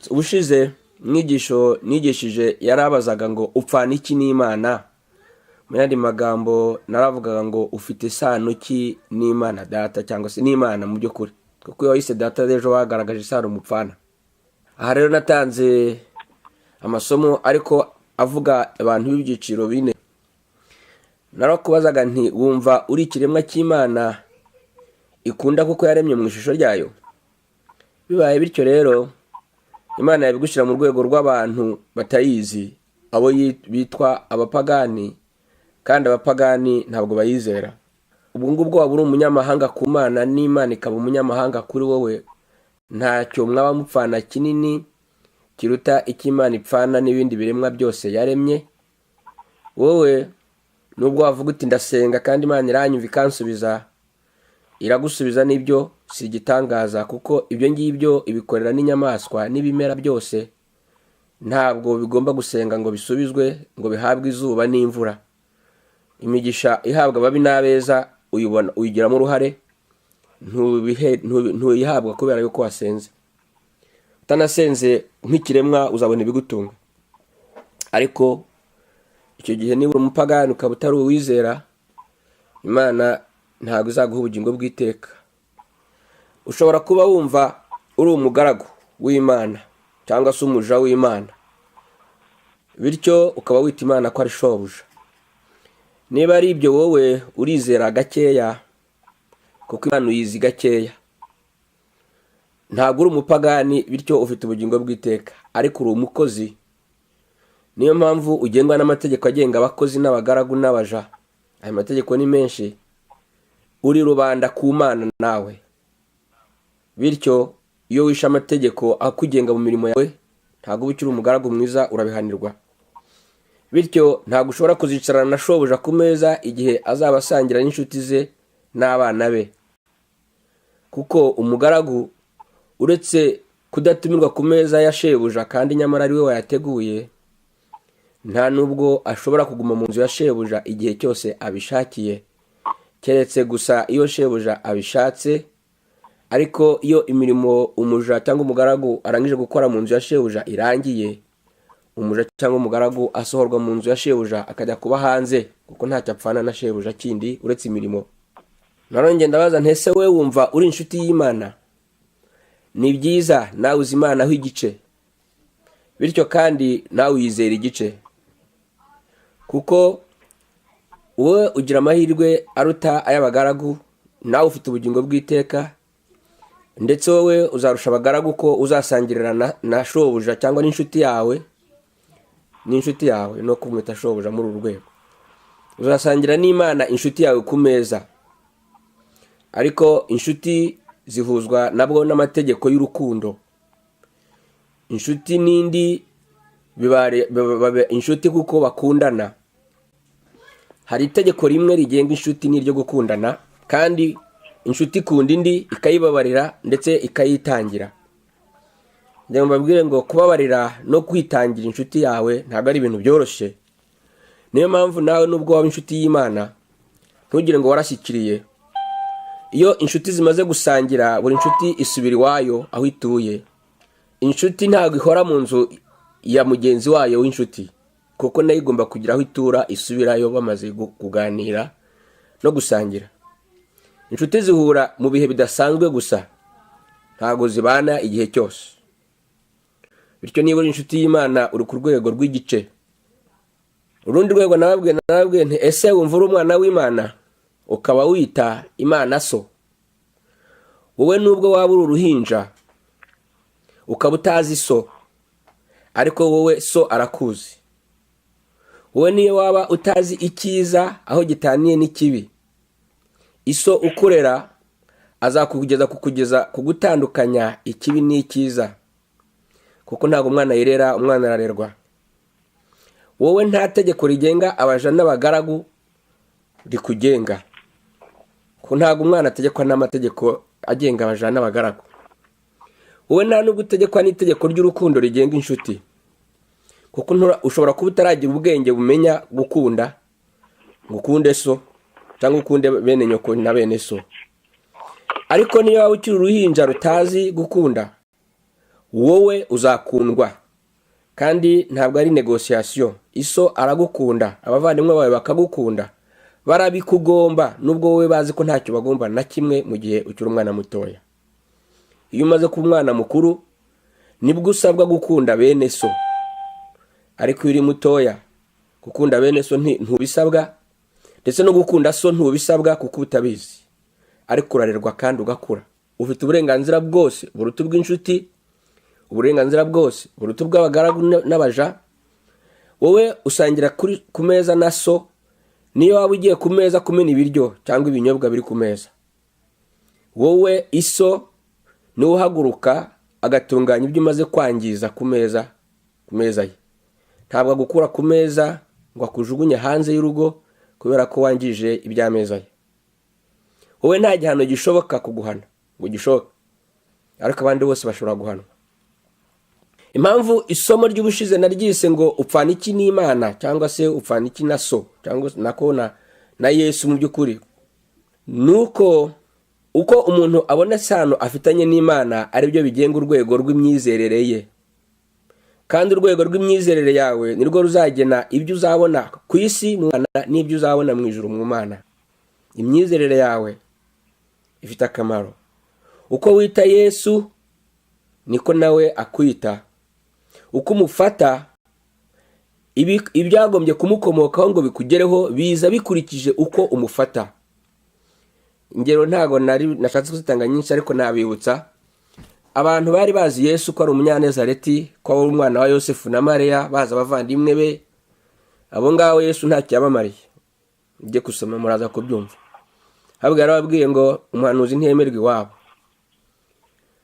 ubushize mwigisho nigishije yarabazaga ngo upfana iki n'Imana. Mu yandi magambo naravugaga ngo ufite isano ki n'Imana data cyangwa se n'Imana mu by'ukuri, kuko iyo yise data ejo bagaragaje isano mupfana. Aha rero natanze amasomo ariko avuga abantu b'ibyiciro bine. Narakubazaga nti wumva uri ikiremwa cy'Imana ikunda kuko yaremye mu ishusho ryayo? Bibaye bityo rero Imana yabigushyira mu rwego rw'abantu batayizi, abo bitwa abapagani, kandi abapagani ntabwo bayizera. Ubwo ngubwo waba uri umunyamahanga ku Mana n'Imana ikaba umunyamahanga kuri wowe, ntacyo mwaba mupfana kinini kiruta icy'Imana ipfana n'ibindi biremwa byose yaremye. Wowe nubwo wavuga uti ndasenga kandi Imana iranyumva ikansubiza, iragusubiza n'ibyo si igitangaza, kuko ibyo ngibyo ibikorera n'inyamaswa n'ibimera byose. Ntabwo bigomba gusenga ngo bisubizwe, ngo bihabwe izuba n'imvura. Imigisha ihabwa ababi n'abeza uyigiramo uruhare, ntuyihabwa kubera yuko wasenze. Utanasenze nk'ikiremwa uzabona ibigutunga, ariko icyo gihe niba uri umupagani ukaba utari uwizera, Imana ntabwo izaguha ubugingo bw'iteka. Ushobora kuba wumva uri umugaragu w'Imana cyangwa se umuja w'Imana, bityo ukaba wita Imana ko ari shobuja. Niba ari ibyo, wowe urizera gakeya, kuko Imana uyizi gakeya. Ntabwo uri umupagani bityo ufite ubugingo bw'iteka, ariko uri umukozi. Niyo mpamvu ugengwa n'amategeko agenga abakozi n'abagaragu n'abaja. Ayo mategeko ni menshi. Uri rubanda ku Mana nawe, bityo iyo wishe amategeko akugenga mu mirimo yawe, ntabwo uba ukiri umugaragu mwiza, urabihanirwa. Bityo ntabwo ushobora kuzicarana na shobuja ku meza igihe azaba asangira n'inshuti ze n'abana be, kuko umugaragu uretse kudatumirwa ku meza ya shebuja kandi nyamara ari we wayateguye, nta nubwo ashobora kuguma mu nzu ya shebuja igihe cyose abishakiye, keretse gusa iyo shebuja abishatse. Ariko iyo imirimo umuja cyangwa umugaragu arangije gukora mu nzu ya shebuja irangiye, umuja cyangwa umugaragu asohorwa mu nzu ya shebuja akajya kuba hanze, kuko ntacyo apfana na shebuja kindi uretse imirimo. Narongeye ndabaza ntese we wumva uri inshuti y'Imana? Ni byiza nawe uzi Imana aho igice, bityo kandi nawe uyizera igice, kuko wowe ugira amahirwe aruta ay'abagaragu. Nawe ufite ubugingo bw'iteka, ndetse wowe uzarusha abagaragu ko uzasangirira na shobuja cyangwa n'inshuti yawe. N'inshuti yawe no kumwita shobuja muri uru rwego. Uzasangira n'Imana inshuti yawe ku meza, ariko inshuti zihuzwa nabwo n'amategeko y'urukundo. Inshuti n'indi biba inshuti kuko bakundana. Hari itegeko rimwe rigenga inshuti n'iryo gukundana, kandi inshuti ikunda indi ikayibabarira ndetse ikayitangira. Njye mbabwire ngo kubabarira no kwitangira inshuti yawe ntabwo ari ibintu byoroshye. Niyo mpamvu nawe nubwo waba inshuti y'Imana, ntugire ngo warashyikiriye. Iyo inshuti zimaze gusangira, buri inshuti isubira iwayo aho ituye. Inshuti ntabwo ihora mu nzu ya mugenzi wayo w'inshuti, kuko nayo igomba kugira aho itura isubirayo bamaze kuganira no gusangira. Inshuti zihura mu bihe bidasanzwe gusa, ntabwo zibana igihe cyose. Bityo niba uri inshuti y'Imana uri ku rwego rw'igice. Urundi rwego nababwiye nti ese wumva uri umwana w'Imana ukaba wita Imana so? Wowe nubwo waba uri uruhinja ukaba utazi so, ariko wowe so arakuzi. Wowe niyo waba utazi icyiza aho gitaniye n'ikibi, iso ukurera azakugeza kugutandukanya ikibi n'icyiza, kuko ntabwo umwana yirera, umwana ararerwa. Wowe nta tegeko rigenga abaja n'abagaragu rikugenga, ko ntabwo umwana ategekwa n'amategeko agenga abaja n'abagaragu. Wowe nta nubwo utegekwa n'itegeko ry'urukundo rigenga inshuti, kuko ushobora kuba utaragira ubwenge bumenya gukunda, ngo ukunde so cyangwa ukunde bene nyoko na bene so. Ariko niyo waba ukiri uruhinja rutazi gukunda, wowe uzakundwa, kandi ntabwo ari negociation. Iso aragukunda, abavandimwe bawe bakagukunda, barabikugomba nubwo wowe bazi ko ntacyo bagomba na kimwe mu gihe ukiri umwana mutoya. Iyo umaze kuba umwana mukuru nibwo usabwa gukunda bene so, ariko iyo uri mutoya gukunda bene so ntubisabwa, ndetse no gukunda so ntubisabwa kuko utabizi. Ariko urarerwa kandi ugakura, ufite uburenganzira bwose buruta bw'inshuti, uburenganzira bwose buruta bw'abagaragu n'abaja. Wowe usangira ku meza na so, niyo waba ugiye ku meza kumena ibiryo cyangwa ibinyobwa biri ku meza. Wowe iso ni uhaguruka agatunganya ibyo umaze kwangiza ku meza ye. Ntabwo agukura ku meza ngo akujugunye hanze y'urugo kubera ko wangije iby'ameza ye. Wowe nta gihano gishoboka kuguhana ngo gishoboka, ariko abandi bose bashobora guhanwa. Impamvu isomo ry'ubushize naryise ngo upfana iki n'Imana cyangwa se upfana iki na so cyangwa nako na Yesu mu by'ukuri, nuko uko umuntu abona sano afitanye n'Imana ari byo bigenga urwego rw'imyizerere ye. Kandi urwego rw'imyizerere yawe nirwo ruzagena ibyo uzabona ku isi n'ibyo uzabona mu ijuru mu Mana. Imyizerere yawe ifite akamaro. Uko wita Yesu niko nawe akwita. Uko umufata, ibyagombye kumukomokaho ngo bikugereho biza bikurikije uko umufata. Ingero ntago nashatse kuzitanga nyinshi, ariko nabibutsa abantu bari bazi Yesu ko ari umunyanazareti, ko ari umwana wa Yosefu na Mariya, baza abavandimwe be. Abo ngabo Yesu ntacyo yabamariye. Ujye kusoma muraza kubyumva. Ahubwo yarababwiye ngo umuhanuzi ntiyemerwe iwabo.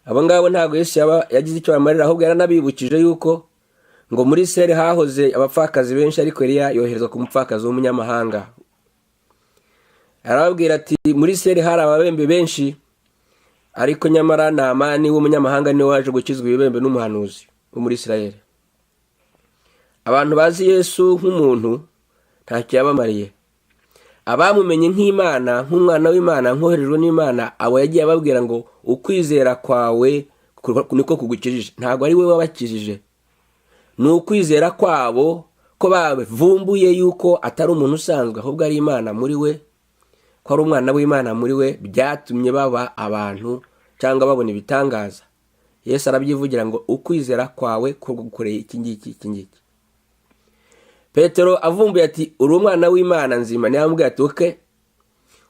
Abo ngabo ntago Yesu yagize icyo bamarira, ahubwo yaranabibukije yuko ngo muri Isirayeli hahoze abapfakazi benshi, ariko Eliya yoherezwa ku mupfakazi w'umunyamahanga. Arababwira ati muri Isirayeli hari ababembe benshi, ariko nyamara Naamani w'umunyamahanga niwe waje gukizwa ibibembe n'umuhanuzi wo muri Isirayeli. Abantu bazi Yesu nk'umuntu ntacyo yabamariye. Abamumenye nk'Imana, nk'umwana w'Imana, nkoherejwe n'Imana, abo yagiye ababwira ngo ukwizera kwawe niko kugukijije. Ntabwo ari we wabakijije, ni ukwizera kwabo ko bavumbuye yuko atari umuntu usanzwe, ahubwo ari Imana muri we, ko ari umwana w'Imana muri we, byatumye baba abantu cyangwa babona ibitangaza. Yesu arabyivugira ngo ukwizera kwawe ko gukoreye iki ngiki. Petero avumbuye ati uri umwana w'Imana nzima, ntiyambwiye ati oke,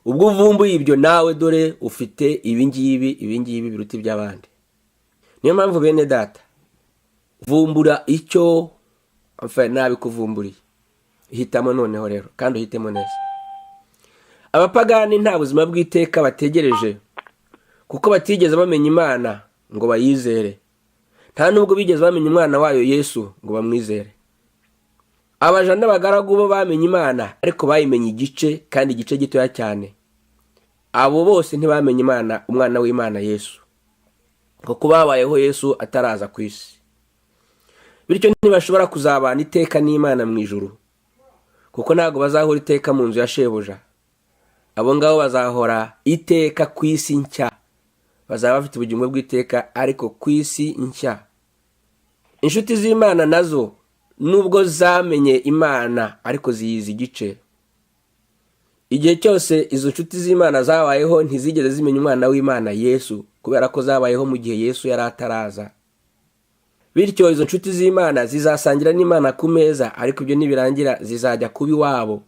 ubwo uvumbuye ibyo nawe dore ufite ibingibi biruta iby'abandi. Niyo mpamvu bene data, vumbura icyo nabi kuvumburiye. Hitamo noneho rero, kandi uhitemo neza. Abapagani nta buzima bw'iteka bategereje, kuko batigeze bamenya Imana ngo bayizere, nta nubwo bigeze bamenya umwana wayo Yesu ngo bamwizere. Abaja n'abagaragu bo bamenye Imana, ariko bayimenye igice, kandi igice gitoya cyane. Abo bose ntibamenye Imana, umwana w'Imana Yesu, kuko babayeho Yesu ataraza ku isi. Bityo ntibashobora kuzabana iteka n'Imana mu ijuru, kuko ntabwo bazahora iteka mu nzu ya shebuja. Abo ngabo bazahora iteka ku isi nshya, bazaba bafite ubugingo bw'iteka ariko ku isi nshya. Inshuti z'Imana nazo nubwo zamenye Imana, ariko ziyizi igice. Igihe cyose izo nshuti z'Imana zabayeho ntizigeze zimenya umwana w'Imana Yesu, kubera ko zabayeho mu gihe Yesu yari ataraza. Bityo izo nshuti z'Imana zizasangira n'Imana ku meza, ariko ibyo nibirangira zizajya kuba iwabo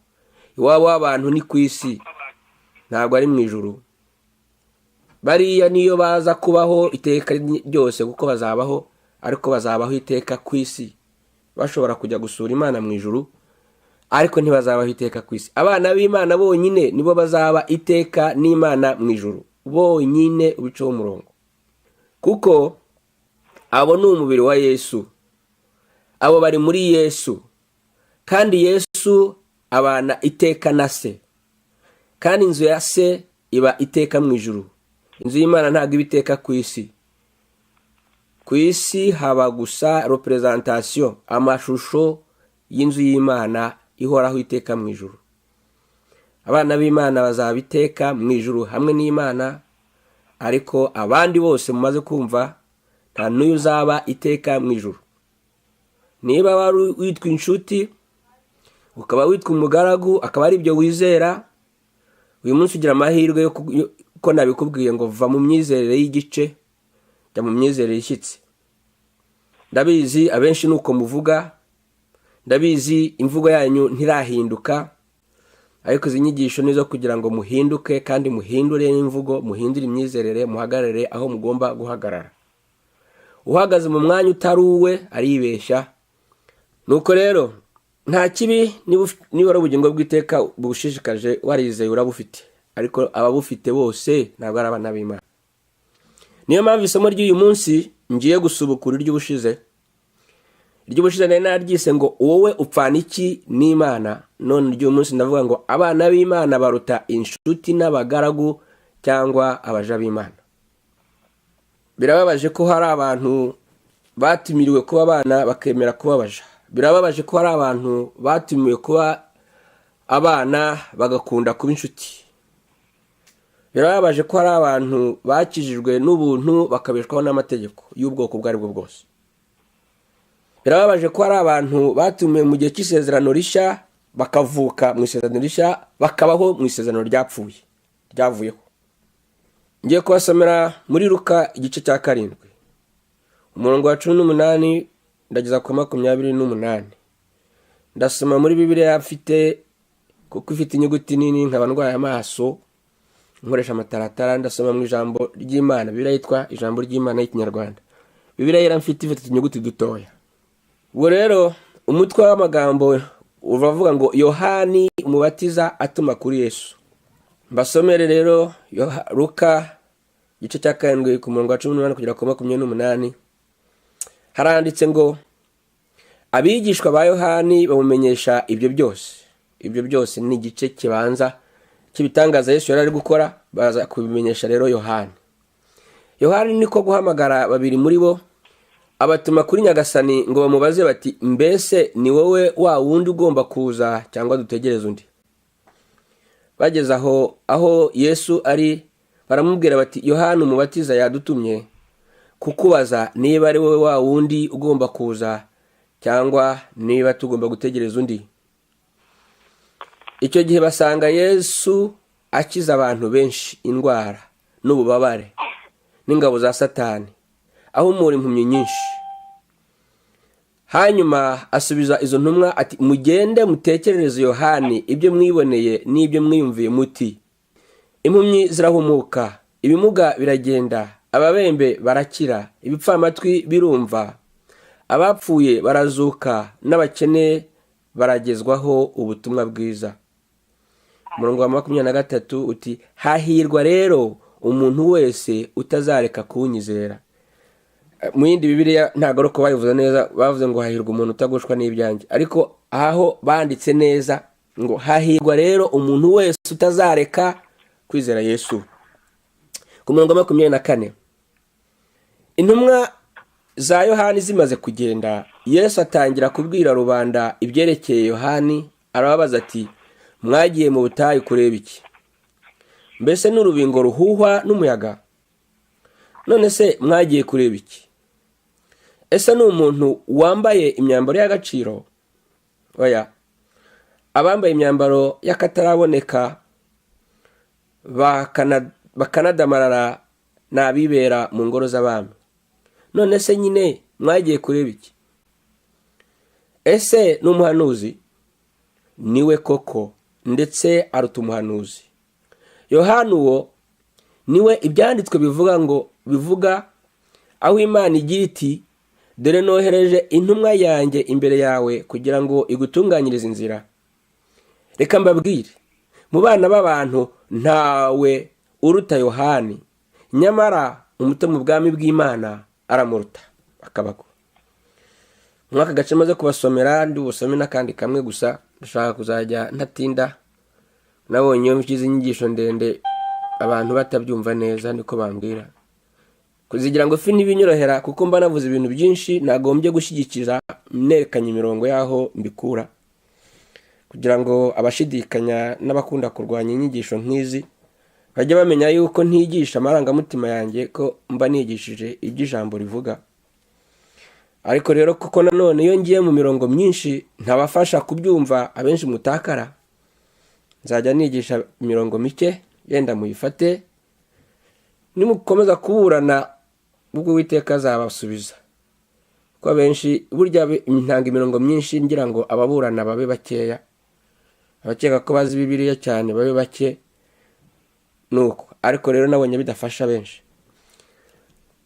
w'abantu ni ku isi, ntabwo ari mu ijuru. Bariya niyo baza kubaho iteka ryose, kuko bazabaho, ariko bazabaho iteka ku isi. Bashobora kujya gusura Imana mu ijuru, ariko ntibazabaho iteka ku isi. Abana b'Imana bonyine nibo bazaba iteka n'Imana mu ijuru, bonyine ubiceho umurongo, kuko abo ni umubiri wa Yesu. Abo bari muri Yesu, kandi Yesu abana iteka na se, kandi inzu ya se iba iteka mu ijuru. Inzu y'Imana ntabwo iba iteka ku isi. Ku isi haba gusa representation, amashusho y'inzu y'Imana ihoraho iteka mu ijuru. Abana b'Imana bazaba iteka mu ijuru hamwe n'Imana, ariko abandi bose mumaze kumva nta n'uyu uzaba iteka mu ijuru. Niba wari witwa inshuti ukaba witwa umugaragu akaba ari ibyo wizera, uyu munsi ugira amahirwe ko nabikubwiye ngo va mu myizerere y'igice jya mu myizerere ishyitse. Ndabizi abenshi nuko muvuga, ndabizi imvugo yanyu ntirahinduka, ariko izi nyigisho nizo kugira ngo muhinduke kandi muhindure imvugo, muhindure imyizerere, muhagarare aho mugomba guhagarara. Uhagaze mu mwanya utari uwe aribeshya. Nuko rero nta kibi niba ari ubugingo bw'iteka bugushishikaje warizeye urabufite, ariko ababufite bose ntabwo ari abana b'Imana. Niyo mpamvu isomo ry'uyu munsi ngiye gusubukura iry'ubushize nari naryise ngo wowe upfana iki n'Imana. None ry'uyu munsi ndavuga ngo abana b'Imana baruta inshuti n'abagaragu cyangwa abaja b'Imana. Birababaje ko hari abantu batumiriwe kuba abana bakemera kuba abaja. Birababaje ko hari abantu batumiwe kuba abana bagakunda kuba inshuti. Birababaje ko hari abantu bakijijwe n'ubuntu bakabeshwaho n'amategeko y'ubwoko ubwo ari bwo bwose. Birababaje ko hari abantu batumiwe mu gihe cy'isezerano rishya bakavuka mu isezerano rishya bakabaho mu isezerano ryavuyeho. Ngiye kubasomera muri Luka igice cya 7 umurongo wa 18 ndageza ku 28. Ndasoma muri Bibiliya kuko ifite inyuguti nini nkaba ndwaye amaso nkoresha amataratara. Ndasoma mu ijambo ry'Imana. Bibiliya yitwa ijambo ry'Imana y'Ikinyarwanda. Bibiliya yera ifite inyuguti dutoya. Ubwo rero umutwe w'amagambo uravuga ngo Yohani umubatiza atuma kuri Yesu. Mbasomere rero Luka igice cya 7 ku murongo wa 18 kugera ku 28. Haranditse ngo abigishwa ba Yohani bamumenyesha ibyo byose ni igice kibanza cy'ibitangaza Yesu yari ari gukora. Baza kubimenyesha rero Yohani niko guhamagara babiri muri bo abatuma kuri Nyagasani ngo bamubaze bati, mbese ni wowe wa wundi ugomba kuza cyangwa dutegereze undi? Bageze aho Yesu ari baramubwira bati, Yohani umubatiza yadutumye kukubaza niba ari wowe wa wundi ugomba kuza cyangwa niba tugomba gutegereza undi. Icyo gihe basanga Yesu akiza abantu benshi indwara n'ububabare n'ingabo za Satani, ahumura impumyi nyinshi. Hanyuma asubiza izo ntumwa ati, mugende mutekerereze Yohani ibyo mwiboneye n'ibyo mwiyumviye muti, impumyi zirahumuka, ibimuga biragenda, ababembe barakira, ibipfamatwi birumva, abapfuye barazuka, n'abakene baragezwaho ubutumwa bwiza. Umurongo wa 23 uti, hahirwa rero umuntu wese utazareka kunyizera. Mu yindi Bibiliya ntago roko bayivuze neza, bavuze ngo hahirwa umuntu utagushwa n'ibyanjye, ariko aho banditse neza ngo hahirwa rero umuntu wese utazareka kwizera Yesu. Ku murongo wa 24 intumwa za Yohani zimaze kugenda, Yesu atangira kubwira rubanda ibyerekeye Yohani. Arababaza ati, mwagiye mu butayu kureba iki? Mbese n'urubingo ruhuhwa n'umuyaga? None se mwagiye kureba iki? Ese ni umuntu wambaye imyambaro y'agaciro? Oya, abambaye imyambaro y'akataraboneka bakanadamarara n'abibera mu ngoro z'abami. None se nyine mwagiye kureba iki? Ese ni umuhanuzi? Niwe koko, ndetse aruta umuhanuzi. Yohani uwo niwe ibyanditswe bivuga aho Imana igira iti, dore nohereje intumwa yanjye imbere yawe kugira ngo igutunganyirize inzira. Reka mbabwire, mu bana b'abantu ntawe uruta Yohani, nyamara umuto mu bwami bw'Imana aramuruta akabako. Mwaka gace maze kubasomera ndi busome n'akandi kamwe gusa, ndashaka kuzajya ntatinda. Nabonye iyo mfize inyigisho ndende abantu batabyumva neza niko bambwira, kuzigira ngo fi ntibinyorohera kuko mba navuze ibintu byinshi nagombye gushyigikira nerekanye imirongo yaho mbikura, kugira ngo abashidikanya n'abakunda kurwanya inyigisho nk'izi bajya bamenya yuko ntigisha amarangamutima yanjye, ko mba nigishije iby'ijambo rivuga. Ariko rero kuko nanone iyo ngiye mu mirongo myinshi ntabafasha kubyumva, abenshi mutakara, nzajya nigisha imirongo mike, yenda muyifate, nimukomeza kuburana ubwo Uwiteka azabasubiza. Ko abenshi burya intanga imirongo myinshi ngira ngo ababurana babe bakeya, abakeka ko bazi Bibiliya cyane babe bake, nuko. Ariko rero nabonye bidafasha benshi.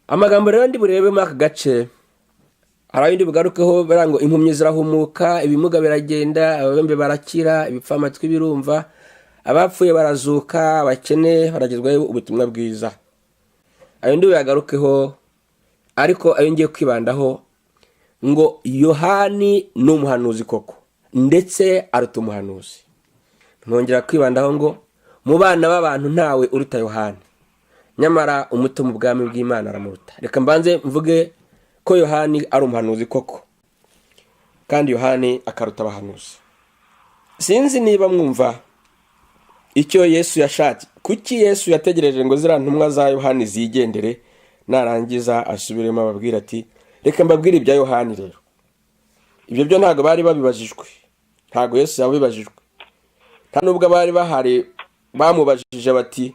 Amagambo rero ndi burebe muri aka gace, hari ibindi bugarukeho barango impumyi zirahumuka, ibimuga biragenda, ababembe barakira, ibipfamatwi birumva, abapfuye barazuka, abakene baragezwaho ubutumwa bwiza. Ayo ndi buyagarukeho, ariko ayo ngiye kwibandaho ngo Yohani ni umuhanuzi koko, ndetse aruta umuhanuzi. Ntongera kwibandaho ngo mu bana b'abantu ntawe uruta Yohani, nyamara umuto mu bwami bw'Imana aramuruta. Reka mbanze mvuge ko Yohani ari umuhanuzi koko, kandi Yohani akaruta abahanuzi. Sinzi niba mwumva icyo Yesu yashatse. Kuki Yesu yategereje ngo ziriya ntumwa za Yohani zigendere, narangiza asubiremo ababwira ati reka mbabwire ibya Yohani rero. Ibyo byo ntabwo bari babibajijwe, ntabwo Yesu yabibajijwe, nta nubwo bari bahari bamubajije bati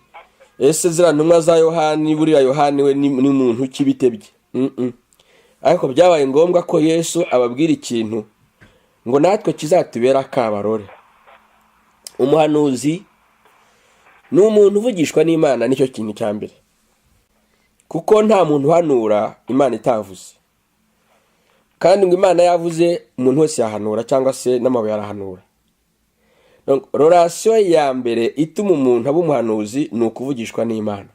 ese ziriya ntumwa za Yohani, buriya Yohani we ni muntu kibitebye. Ariko byabaye ngombwa ko Yesu ababwira ikintu ngo natwe kizatubera akabarore. Umuhanuzi ni umuntu uvugishwa n'Imana, nicyo kintu cya mbere, kuko nta muntu uhanura Imana itavuze. Kandi ngo Imana yavuze umuntu wese yahanura, cyangwa se n'amabuye arahanura. Relation ya mbere ituma umuntu aba umuhanuzi ni ukuvugishwa n'Imana.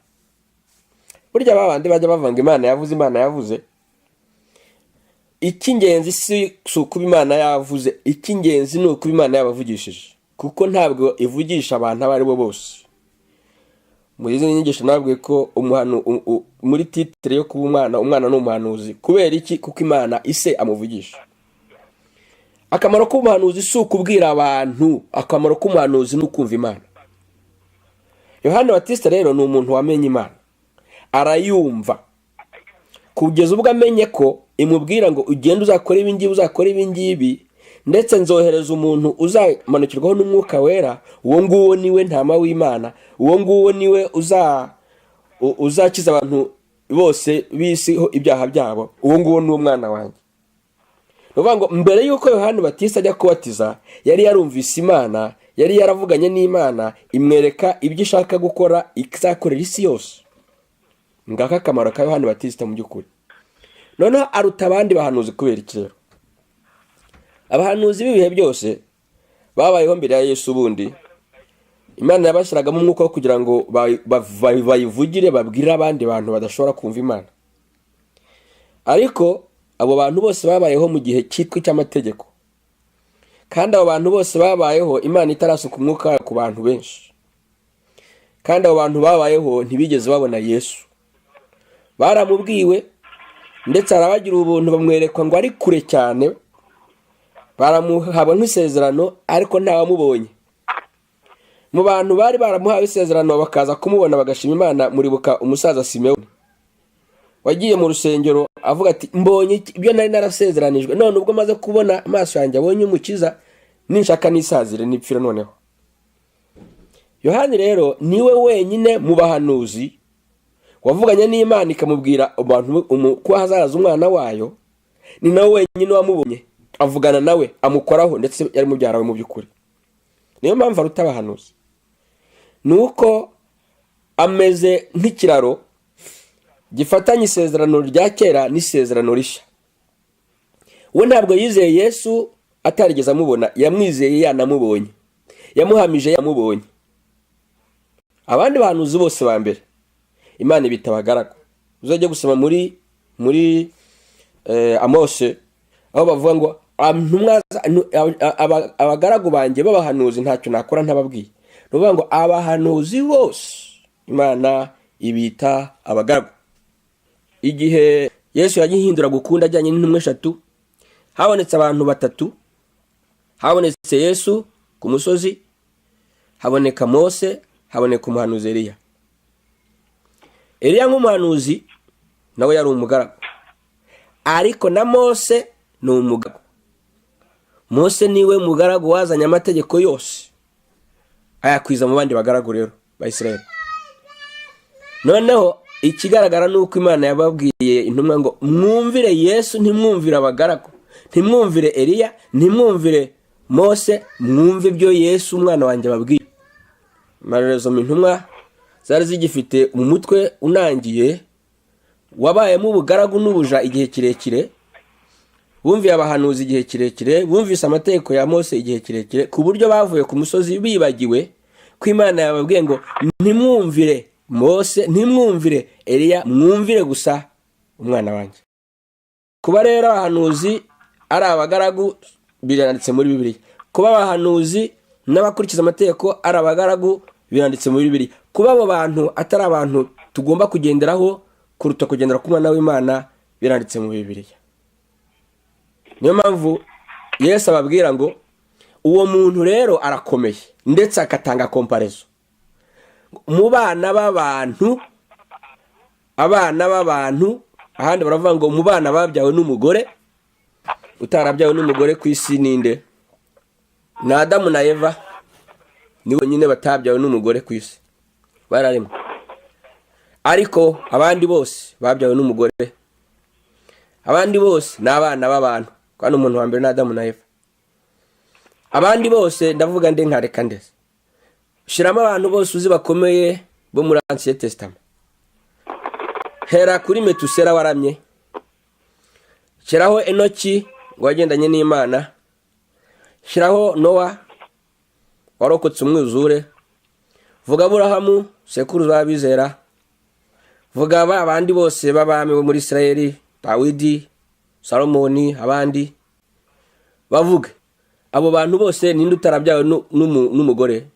Burya babandi bajya bavanga Imana yavuze, Imana yavuze. Icy'ingenzi si ukuba Imana yavuze, icy'ingenzi ni ukuba Imana yabavugishije, kuko ntabwo ivugisha abantu abo ari bo bose. Muri izi nyigisho nabwiye ko muri titre yo kuba umwana ni umuhanuzi. Kubera iki? Kuko Imana ise amuvugisha. Akamaro k'umuhanuzi si ukubwira abantu, akamaro k'umuhanuzi ni ukumva Imana. Yohana Batista rero ni umuntu wamenye Imana, arayumva kugeza ubwo amenye ko imubwira ngo ugende uzakora ibi ngibi, uzakora ibi ngibi, ndetse nzohereza umuntu uzamanukirwaho n'Umwuka Wera, uwo nguwo niwe ntama w'Imana, uwo nguwo niwe uzakiza abantu bose bisiho ibyaha byabo, uwo nguwo ni umwana wanjye. Nuvuga ngo mbere yuko Yohana Batista ajya kubatiza, yari yarumvise Imana, yari yaravuganye n'Imana, imwereka ibyo ishaka gukora, izakorera isi yose. Ngaka akamaro ka Yohana Batista mu by'ukuri. Noneho aruta abandi bahanuzi kubera iki rero? Abahanuzi b'ibihe byose babayeho mbere ya Yesu, bundi Imana yabashyiragamo umwuka wo kugira ngo bayivugire, babwire abandi bantu badashobora kumva Imana. Ariko abo bantu bose babayeho mu gihe cyitwa cy'amategeko, kandi abo bantu bose babayeho Imana itarasuka umwuka wayo ku bantu benshi. Kandi abo bantu babayeho ntibigeze babona Yesu, baramubwiwe, ndetse arabagira ubuntu, bamwerekwa ngo ari kure cyane, baramuhaba nk'isezerano, ariko ntawamubonye. Mu bantu bari baramuhawe isezerano bakaza kumubona bagashima Imana, muribuka umusaza Simewoni wagiye mu rusengero avuga ati mbonye ibyo nari narasezeranijwe, none ubwo maze kubona amaso yanjye abonye umukiza, ninshaka nisazire nipfira noneho. Yohani rero niwe wenyine mu bahanuzi wavuganye n'Imana ikamubwira abantu ko hazaza umwana wayo, ni nawe wenyine wamubonye, avugana nawe, amukoraho, ndetse yari mubyara we mu by'ukuri. Niyo mpamvu aruta abahanuzi, nuko ameze nk'ikiraro gifatanye isezerano rya kera n'isezerano rishya. We ntabwo yizeye Yesu atarigeze amubona, yamwizeye yanamubonye, yamuhamije yamubonye. Abandi bahanuzi bose ba mbere Imana ibita abagaragu. Uzajya gusoma muri Amose, aho bavuga ngo abagaragu banjye b'abahanuzi ntacyo nakora ntababwiye. Nuvuga ngo abahanuzi bose Imana ibita abagaragu. Igihe Yesu yagihindura gukunda ajyanye n'intumwa 3, habonetse abantu 3. Habonetse Yesu ku musozi, haboneka Mose, haboneka umuhanuzi Eliya. Eliya nk'umuhanuzi nawe yari umugaragu, ariko na Mose ni umugaragu. Mose niwe mugaragu wazanye amategeko yose ayakwiza mu bandi bagaragu rero ba Isirayeli. Noneho ikigaragara nuko Imana yababwiye intumwa ngo mwumvire Yesu, ntimwumvire abagaragu, ntimwumvire Eliya, ntimwumvire Mose, mwumve ibyo Yesu umwana wanjye ababwiye. Marezo intumwa zari zigifite umutwe unangiye, wabayemo ubugaragu n'ubuja igihe kirekire, bumviye abahanuzi igihe kirekire, bumvise amategeko ya Mose igihe kirekire, ku buryo bavuye ku musozi bibagiwe ko Imana yababwiye ngo ntimwumvire Mose, ntimwumvire Eliya, mwumvire gusa umwana wanjye. Kuba rero abahanuzi ari abagaragu biranditse muri Bibiliya. Kuba abahanuzi n'abakurikiza amategeko ari abagaragu biranditse muri Bibiliya. Kuba abo bantu atari abantu tugomba kugenderaho kuruta kugendera ku mwana w'Imana biranditse mu Bibiliya. Niyo mpamvu Yesu ababwira ngo uwo muntu rero arakomeye, ndetse akatanga komparezo mu bana b'abantu. Abana b'abantu ahandi baravuga ngo mu bana babyawe n'umugore, utarabyawe n'umugore ku isi ninde? Na Adamu na Eva nibo nyine batabyawe n'umugore ku isi, bararemwe. Ariko abandi bose babyawe n'umugore, abandi bose ni abana b'abantu, kandi umuntu wa mbere ni Adamu na Eva. Abandi bose ndavuga nde nkareka ndetse shiramo abantu bose uzi bakomeye bo muri Ancien Testament. Hera kuri Metusela waramye, shiraho Enoki wagendanye n'Imana, shiraho Nowa warokotse umwuzure, vuga Aburahamu sekuruza w'abizera, vuga abandi bose b'abami bo muri Isirayeli, Dawidi, Salomoni, abandi bavuge. Abo bantu bose ninde utarabyawe n'umugore?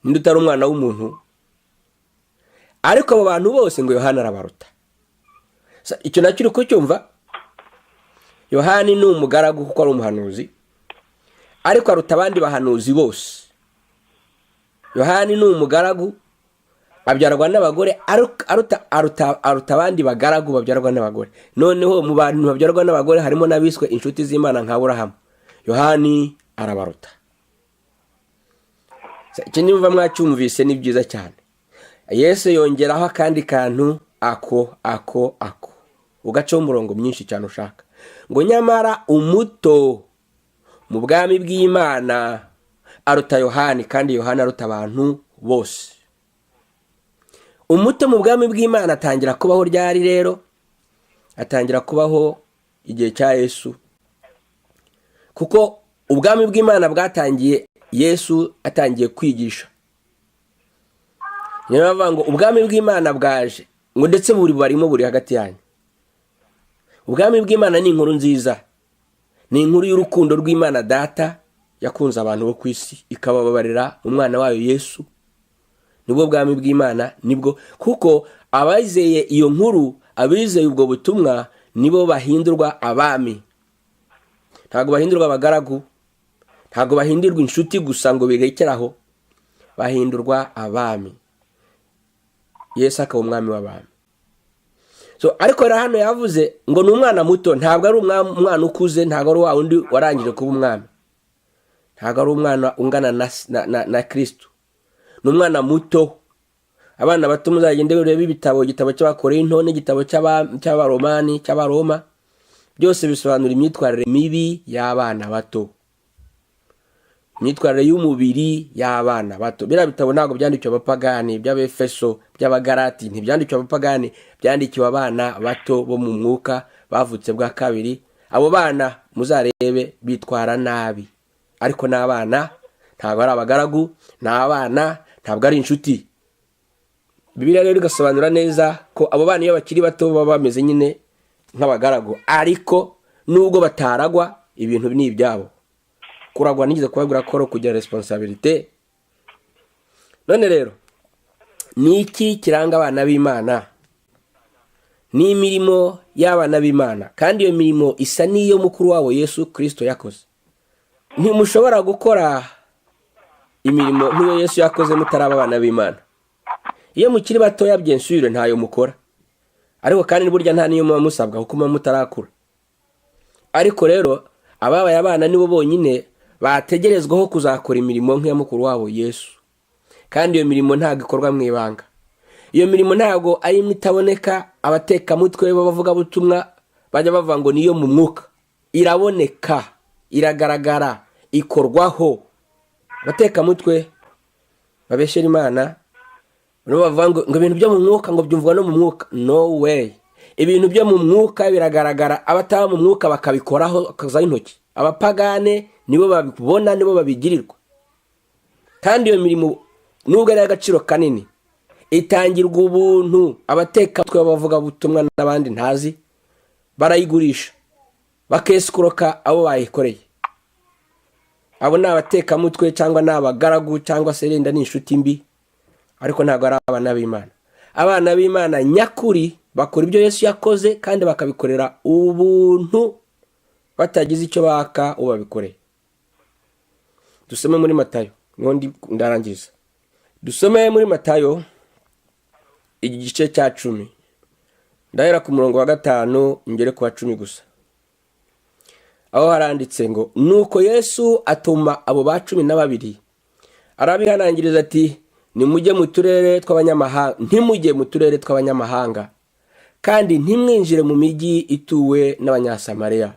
Ninde utari umwana w'umuntu? Ariko abo bantu bose ngo Yohana arabaruta. Icyo nakiri ko cyumva, Yohani ni umugaragu kuko ari umuhanuzi, ariko aruta abandi bahanuzi bose. Yohani ni umugaragu, abyarwa n'abagore, aruta abandi bagaragu babyarwa n'abagore. Noneho mu bantu babyarwa n'abagore harimo n'abiswe inshuti z'Imana nka Aburahamu. Yohani arabaruta. Icyo nimva mwacyumvise ni byiza cyane. Yesu yongeraho akandi kantu, ako ugaca umurongo myinshi cyane ushaka, ngo nyamara umuto mu bwami bw'Imana aruta Yohani, kandi Yohani aruta abantu bose. Umuto mu bwami bw'Imana atangira kubaho ryari rero? Atangira kubaho igihe cya Yesu, kuko ubwami bw'Imana bwatangiye Yesu atangiye kwigisha. Niyo bavuga ngo ubwami bw'Imana bwaje, ngo ndetse buri hagati yanyu. Ubwami bw'Imana ni inkuru nziza, ni inkuru y'urukundo rw'Imana Data yakunze abantu bo ku isi ikabababarira umwana wayo Yesu. Nibwo bwami bw'Imana, nibwo kuko abizeye iyo nkuru, abizeye ubwo butumwa nibo bahindurwa abami. Ntago bahindurwa abagaragu, ntago bahindurwa inshuti gusa ngo birekeraho, bahindurwa abami. Yesu akaba umwami w'abami. Ariko rero hano yavuze ngo ni umwana muto, ntabwo ari umwana ukuze, ntabwo ari wa undi warangije kuba umwami, ntabwo ari umwana ungana na Kristo, ni umwana muto. Abana bato muzagende urebe igitabo cy'Abakorinto n'igitabo cy'Abaroma, byose bisobanura imyitwarire mibi y'abana bato, imyitwarire y'umubiri y'abana bato. Biriya bitabo ntabwo byandikiwe abapagani, by'Abefeso, by'Abagalati, ntibyandikiwe abapagani, byandikiwe abana bato bo mu mwuka bavutse bwa kabiri. Abo bana muzarebe bitwara nabi, ariko n'abana, ntabwo ari abagaragu, n'abana ntabwo ari inshuti. Bibiliya rero igasobanura neza ko abo bana iyo bakiri bato baba bameze nyine nk'abagaragu, ariko nubwo bataragwa ibintu ni ibyabo. Kuragwa nigeze kubabwira ko kugira responsibility. None rero ni iki kiranga abana b'Imana? Ni imirimo y'abana b'Imana, kandi iyo mirimo isa n'iyo mukuru wabo Yesu Kristo yakoze. Ntimushobora gukora imirimo nk'iyo Yesu yakoze mutaraba abana b'Imana. iyo mukiri batoya byensure ntayo mukora, ariko kandi burya nta niyo muba musabwa kuko muba mutarakura. Ariko rero ababaye abana nibo bonyine bategerezwaho kuzakora imirimo nk'iya mukuru wabo Yesu, kandi iyo mirimo ntabwo ikorwa mu ibanga. Iyo mirimo ntabwo ari itaboneka. Abatekamutwe bavuga butumwa bajya bavuga ngo niyo mu mwuka, iraboneka, iragaragara, ikorwaho. Abatekamutwe babeshera Imana bavuga ngo ibintu byo mu mwuka ngo byumvwa no mu mwuka. No way. Ibintu byo mu mwuka biragaragara, abataba mu mwuka bakabikoraho akaza intoki. Abapagane nibo babibona, nibo babigirirwa. Kandi iyo mirimo nubwo ari agaciro kanini, itangirwa ubuntu. Abatekamutwe bavuga butumwa n'abandi ntazi barayigurisha bakesikuroka abo bayikoreye. Abo ni abatekamutwe cyangwa ni abagaragu cyangwa se renda n'inshuti mbi, ariko ntabwo ari abana b'Imana. Abana b'Imana nyakuri bakora ibyo Yesu yakoze kandi bakabikorera ubuntu batagize icyo baka ubabikoreye. Dusome muri Matayo, ngondi ndarangiza. Dusome muri Matayo igice cya 10, ndahera ku murongo wa 5 ngere ku wa 10 gusa. Aho haranditse ngo, nuko Yesu atuma abo ba 12 arabihanangiriza ati, nimujye mu turere tw'abanyamahanga, ntimujye mu turere tw'abanyamahanga, kandi ntimwinjire mu migi ituwe n'abanyasamariya,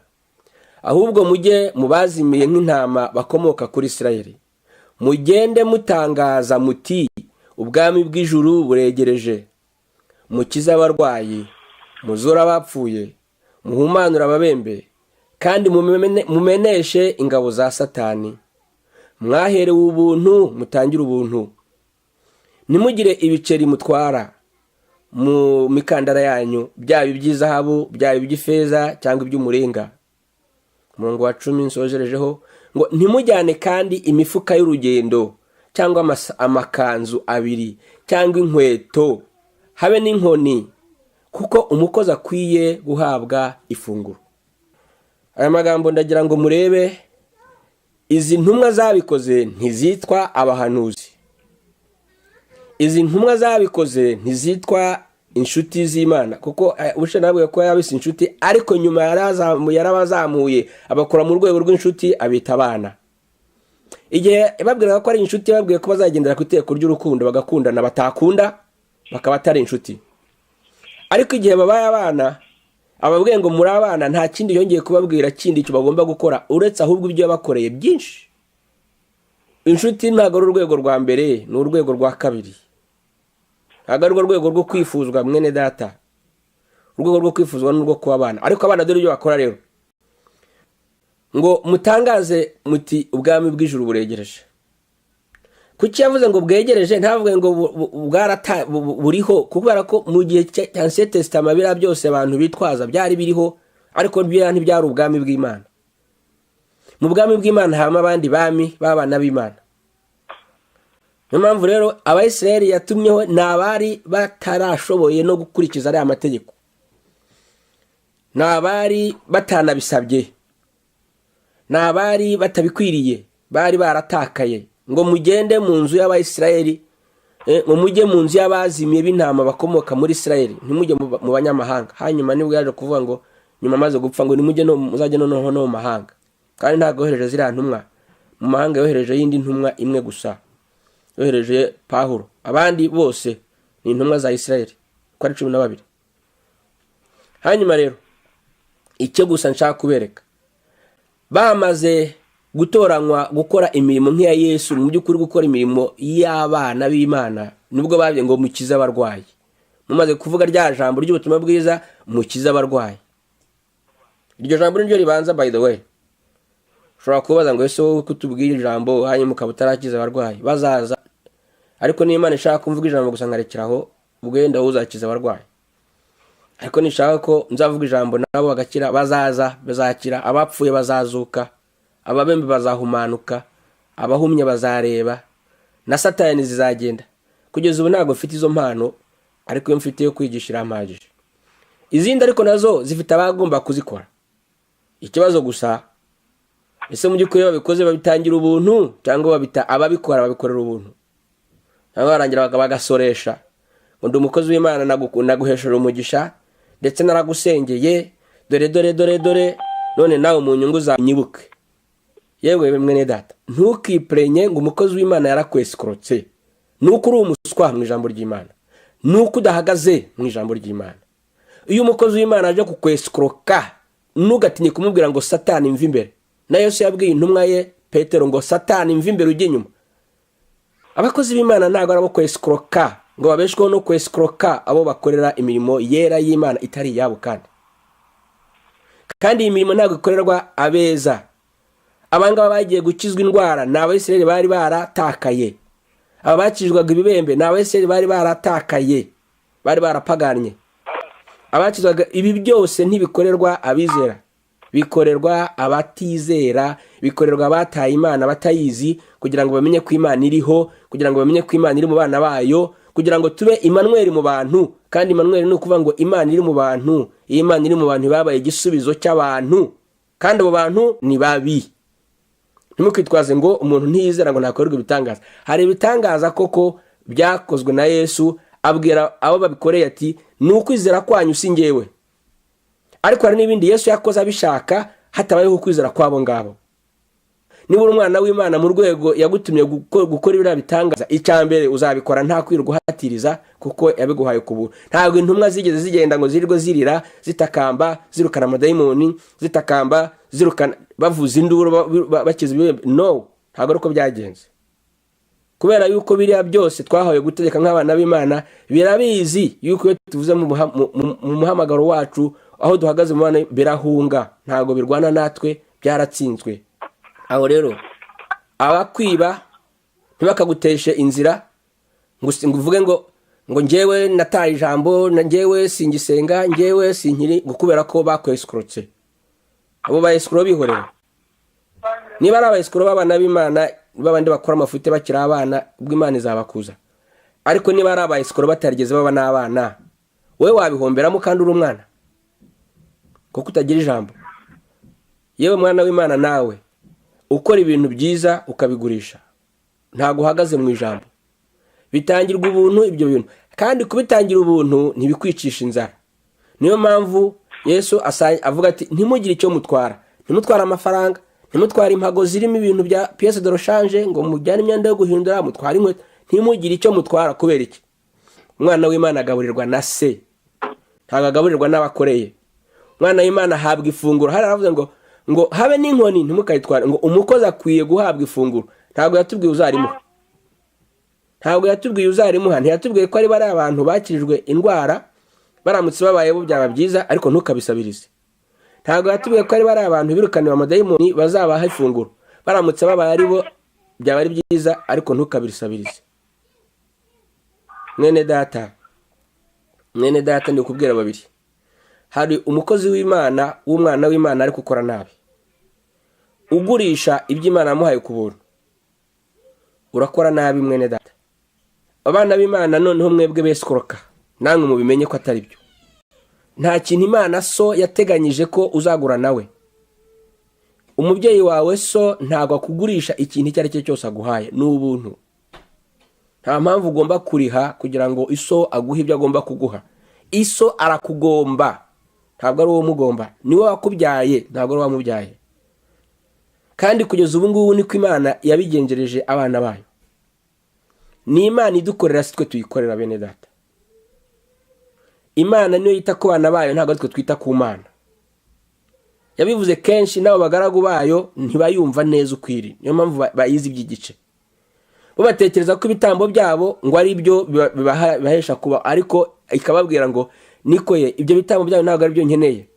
ahubwo mujye mu bazimiye nk'intama bakomoka kuri Isirayeli. Mugende mutangaza muti, ubwami bw'ijuru buregereje. Mukize abarwayi, muzura abapfuye, muhumanura ababembe, kandi mumeneshe ingabo za Satani. Mwaherewe ubuntu, mutangire ubuntu. Nimugire ibiceri mutwara mu mikandara yanyu, byaba iby'izahabu, byaba iby'ifeza cyangwa iby'umuringa. Umurongo wa 10 nsojerejeho ngo, ntimujyane kandi imifuka y'urugendo cyangwa amakanzu 2 cyangwa inkweto, habe n'inkoni, kuko umukozi akwiye guhabwa ifunguro. Aya magambo ndagira ngo murebe, izi ntumwa zabikoze ntizitwa abahanuzi. Izi ntumwa zabikoze ntizitwa inshuti z'Imana, kuko ubushe nabwo ko yabise inshuti, ariko nyuma yarabazamuye abakora mu rwego rw'inshuti abita abana. Igihe babwira ko ari inshuti, babwiye ko bazagendera ku iteko ry'urukundo, bagakundana, batakunda bakaba atari inshuti. Ariko igihe babaye abana, ababwiye ngo muri abana, nta kindi yongeye kubabwira kindi cyo bagomba gukora uretse ahubwo ibyo yabakoreye byinshi. Inshuti ntabwo ari urwego rwa mbere, ni urwego rwa kabiri. Ntabwo ari urwego rwo kwifuzwa mwene data. Urwego rwo kwifuzwa n'urwo kuba abana. Ariko abana dore ibyo bakora rero, ngo mutangaze muti, ubwami bw'ijuru buregereje. Kuki yavuze ngo bwegereje, ntavuge ngo buriho, kubera ko mu gihe cya Ancien Testament bira byose abantu bitwaza byari biriho, ariko ntibyari ubwami bw'Imana. Mu bwami bw'Imana hama abandi bami b'abana b'Imana. Niyo mpamvu rero Abayisiraheli yatumyeho n'abari batarashoboye no gukurikiza ariya mategeko, n'abari batanabisabye, n'abari batabikwiriye, bari baratakaye. Ngo mugende mu nzu y'Abayisiraheli, ngo mujye mu nzu y'abazimiye b'intama bakomoka muri Isirayeli, ntimujye mu banyamahanga. Hanyuma nibwo yaje kuvuga ngo nyuma maze gupfa ngo nimujye muzajye noneho no mu mahanga. Kandi ntabwo yohereje ziriya ntumwa mu mahanga, yohereje yindi ntumwa imwe gusa, yohereje Pawulo. Abandi bose ni intumwa za Isirayeli, ko ari 12. Hanyuma rero icyo gusa nshaka kubereka, bamaze gutoranywa gukora imirimo nk'iya Yesu, mu by'ukuri gukora imirimo y'abana b'Imana, nubwo bavuye ngo mukize abarwayi. Mumaze kuvuga rya jambo ry'ubutumwa bwiza, mukize abarwayi. Iryo jambo niryo ribanza, by the way. Ushobora kubaza ngo ese wowe kutubwira ijambo hanyuma ukaba utarakiza abarwayi? Bazaza, ariko niba Imana ishaka kumvuga ijambo gusa nkarekeraho, ubwo wenda uzakiza abarwayi. Ariko nishaka ko nzavuga ijambo nabo bagakira, bazaza, bazakira, abapfuye bazazuka, ababembe bazahumanuka, abahumye bazareba, na Satani zizagenda. Kugeza ubu ntabwo mfite izo mpano, ariko iyo mfite yo kwigisha iramagije. Izindi ariko nazo zifite abagomba kuzikora. Ikibazo gusa, ese mu by'ukuri babikoze babitangira ubuntu cyangwa ababikora babikorera ubuntu? Cyangwa barangira bagasoresha, ngo ndi umukozi w'Imana, naguhesheje umugisha ndetse naragusengeye, dore none nawe mu nyungu zanyibuke. Yewe mwene data, ntukipreenye ngo umukozi w'Imana yarakwesikorote, nuko uri umuswa mu ijambo ry'Imana, nuko udahagaze mu ijambo ry'Imana. Iyo umukozi w'Imana aje kukwesikoroka, ntugatinye kumubwira ngo Satani imva imbere. Na Yesu yabwiye intumwa ye Petero ngo Satani imva imbere ujye inyuma. Abakozi b'Imana ntabwo arabo kwesikoroka ngo babeshweho no kwesikoroka abo bakorera imirimo yera y'Imana itari yabo. Kandi iyi mirimo ntabwo ikorerwa abeza. Abangaba bagiye gukizwa indwara ni Abayisiraheli bari baratakaye. Abakijwaga ibibembe ni Abayisiraheli bari baratakaye, bari barapaganye. Abakizwaga ibi byose ntibikorerwa abizera, bikorerwa abatizera, bikorerwa abataye Imana batayizi, kugira ngo bamenye ko Imana iriho, kugira ngo bamenye ko Imana iri mu bana bayo, kugira ngo tube Emmanuel mu bantu. Kandi Emmanuel ni ukuvuga ngo Imana iri mu bantu. Iyo Imana iri mu bantu babaye igisubizo cy'abantu, kandi abo bantu ni babi. Ntimukitwaze ngo umuntu ntiyizera ngo ntakorerwe ibitangaza. Hari ibitangaza koko byakozwe na Yesu, abwira abo babikoreye ati ni ukwizera kwanyu si njyewe. Ariko hari n'ibindi Yesu yakoze abishaka hatabayeho kwizera kwabo ngabo. Niba uri umwana w'Imana mu rwego yagutumye gukora ibira bitangaza, icyambere uzabikora nta kwirwa uhatiriza, kuko yabiguhaye kubu. Ntabwo intumwa zigeze zigenda ngo zirirwe zirira, zitakamba, zirukana amadayimoni, zitakamba, zirukana bavuza induru bakiza ibibembe. No, ntabwo uko byagenze. Kubera yuko biriya byose twahawe gutegeka nk'abana b'Imana, birabizi yuko iyo tuvuze mu muhamagaro wacu aho duhagaze mu bana birahunga, ntabwo birwana natwe, byaratsinzwe. Aho rero abakwiba ntibakaguteshe inzira ngo uvuge ngo njyewe nataye ijambo, njyewe singisenga, njyewe sinkiri, ngo kubera ko bakwesikorotse. Abo bayesikoro bihorera. Niba ari abayesikoro b'abana b'Imana, babandi bakora amafute bakiri abana, ubwo Imana izabakuza. Ariko niba ari abayesikoro batarigeze baba n'abana, wowe wabihomberamo kandi uri umwana, kuko utagira ijambo. Yewe mwana w'Imana, nawe ukora ibintu byiza ukabigurisha, ntago uhagaze mu ijambo. Bitangirwa ubuntu ibyo bintu, kandi kubitangira ubuntu ntibikwicisha inzara. Niyo mpamvu Yesu avuga ati ntimugire icyo mutwara, ntimutwara amafaranga, ntimutwara impago zirimo ibintu bya pièce de rechange ngo mujyane imyenda yo guhindura, mutwara inkweto. Ntimugire icyo mutwara. Kubera iki? Umwana w'Imana agaburirwa na se, ntago agaburirwa n'abakoreye. Umwana w'Imana ahabwa ifunguro. Hari aravuze ngo habe n'inkoni ntimukayitware, ngo umukozi akwiye guhabwa ifunguro. Ntago yatubwiye uzarimuha, ntago yatubwiye uzarimuha. Ntiyatubwiye ko ari bari abantu bakirijwe indwara baramutse babaye bo byaba byiza, ariko ntukabisabirize. Ntago yatubwiye ko ari bari abantu birukaniwe amadayimoni bazabaha ifunguro, baramutse babaye ari bo byaba ari byiza, ariko ntukabisabirize. Mwene data ndi kubwira babiri. Hari umukozi w'Imana, w'umwana w'Imana ari gukora nabi, ugurisha iby'Imana yamuhaye ku buntu. Urakora nabi mwene data. Abana b'Imana noneho mwebwe besikoroka, namwe mubimenye ko atari byo. Nta kintu Imana so yateganyije ko uzagura nawe. Umubyeyi wawe so ntago akugurisha ikintu icyo ari cyo cyose aguhaye, ni ubuntu. Nta mpamvu ugomba kuriha kugira ngo iso aguhe ibyo agomba kuguha. Iso arakugomba, ntabwo ari uwo mugomba. Niwe wakubyaye, ntabwo ari wamubyaye. Kandi kugeza ubu ngubu niko Imana yabigenjereje abana bayo. Ni Imana idukorera, si twe tuyikorera bene data. Imana niyo yita ku bana bayo, ntabwo twe twita ku Mana. Yabivuze kenshi, nabo bagaragu bayo ntibayumva neza ukwiri. Niyo mpamvu bayizi iby'igice. Bo batekereza ko ibitambo byabo ngo ari byo bibahesha kuba, ariko ikababwira ngo nikoye ibyo bitambo byabo ntabwo ari byo nkeneye.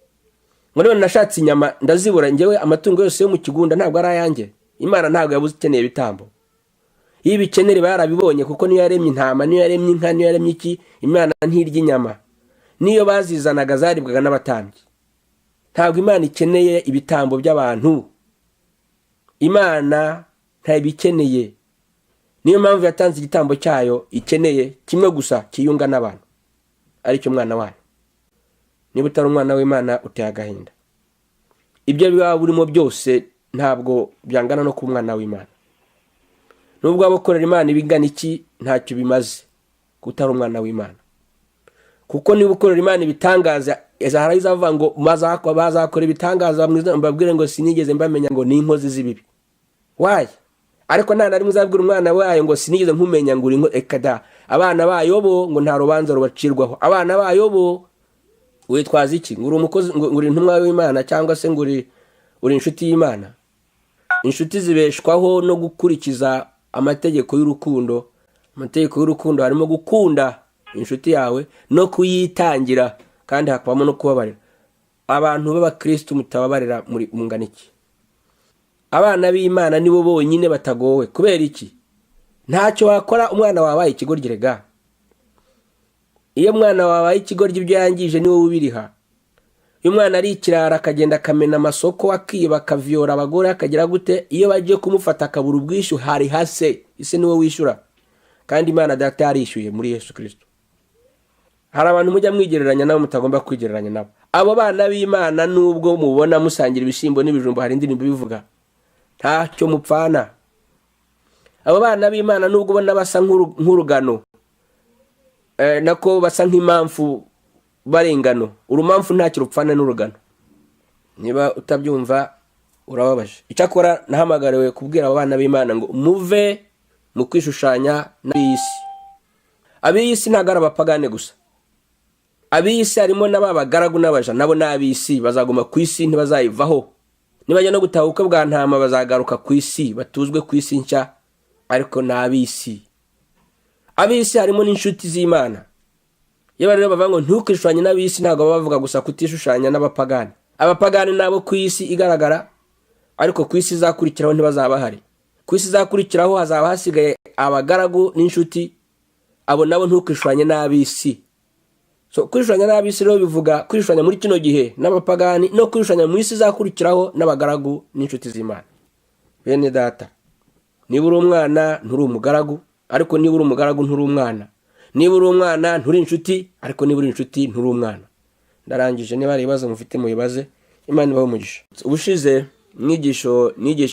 Ngo nashatse inyama ndazibura, njyewe amatungo yose yo mu kigunda ntabwo ari ayanjye. Imana ntabwo yabuze ikeneye ibitambo. Iyo bikenere barabibonye, kuko niyo yaremye intama, niyo yaremye inka, niyo yaremye iki. Imana ntirya inyama. Niyo bazizanaga zaribwaga n'abatambyi. Ntabwo Imana ikeneye ibitambo by'abantu. Imana ntabikeneye. Niyo mpamvu yatanze igitambo cyayo ikeneye kimwe gusa, kiyunga n'abantu, ari cyo mwana wayo. Niba utari umwana w'Imana uteye agahinda. Ibyo biba burimo byose ntabwo byangana no ku mwana w'Imana. Nubwo abakorera Imana ibingana iki, ntacyo bimaze kutari umwana w'Imana. kuko niba ukorera Imana ibitangaza Zahara izavuga ngo bazakora ibitangaza mbabwire ngo sinigeze mbamenya ngo ni inkozi z'ibibi. Why? Ariko nta nari muzabwira umwana wayo ngo sinigeze nkumenya ngo uri ekada. Abana bayo bo ngo nta rubanza rubacirwaho. Abana bayo bo witwaza iki? Nguri umukozi nguri intumwa w'Imana cyangwa se nguri inshuti y'Imana? Inshuti zibeshwaho no gukurikiza amategeko y'urukundo. Amategeko y'urukundo harimo gukunda inshuti yawe no kuyitangira kandi hakabamo no kubabarira. Abantu b'abakristo mutababarira muri munganiki. Abana b'Imana nibo bonyine batagowe. Kubera iki? Ntacyo wakora umwana wabaye ikigoryi rega. Iyo mwana wabaye ikigoryi ibyo yangije niwe ubiriha. Iyo mwana ari ikirara akagenda akamena amasoko akiba akavyora abagore akagira gute, iyo bagiye kumufata akabura ubwishu hari hase ise niwe wishura. Kandi Imana data yarishyuye muri Yesu Kristo. Hari abantu mujya mwigereranya nabo mutagomba kwigereranya nabo. Abo bana b'Imana nubwo mubona musangira ibishimbo n'ibijumba hari indirimbo bivuga ntacyo mupfana. Abo bana b'Imana nubwo ubona basa nk'urugano nako basa nk'impamvu barengano, urumamfu ntacyo rupfana n'urugano. Niba utabyumva urababaje. Icyakora nahamagariwe kubwira abo bana b'Imana ngo muve mu kwishushanya n'ab'isi. Ab'isi ntagara abapagane gusa. Ab'isi harimo n'ababagaragu n'abaja, nabo n'ab'isi bazaguma ku isi ntibazayivaho. Nibajya no gutaha ubukwe bwa ntama bazagaruka ku isi, batuzwe ku isi nshya, ariko n'ab'isi. Ab'isi harimo n'inshuti z'Imana. Iyo rero bavuga ngo ntukishushanye n'ab'isi ntabwo bavuga gusa kutishushanya n'abapagani. Abapagani nabo ku isi igaragara, ariko ku isi izakurikiraho ntibazaba bahari. Ku isi izakurikiraho hazaba hasigaye abagaragu n'inshuti, abo nabo ntukishushanye n'ab'isi. So kwishushanya n'ab'isi rero bivuga kwishushanya muri kino gihe n'abapagani no kwishushanya mu isi izakurikiraho n'abagaragu n'inshuti z'Imana. Bene data, niba uri umwana nturi umugaragu, ariko niba uri umugaragu nturi umwana. Niba uri umwana nturi inshuti, ariko niba uri inshuti nturi umwana. Ndarangije. Niba ari ibibazo mufite mu bibaze, Imana ibahe umugisha. Ubushize mwigisho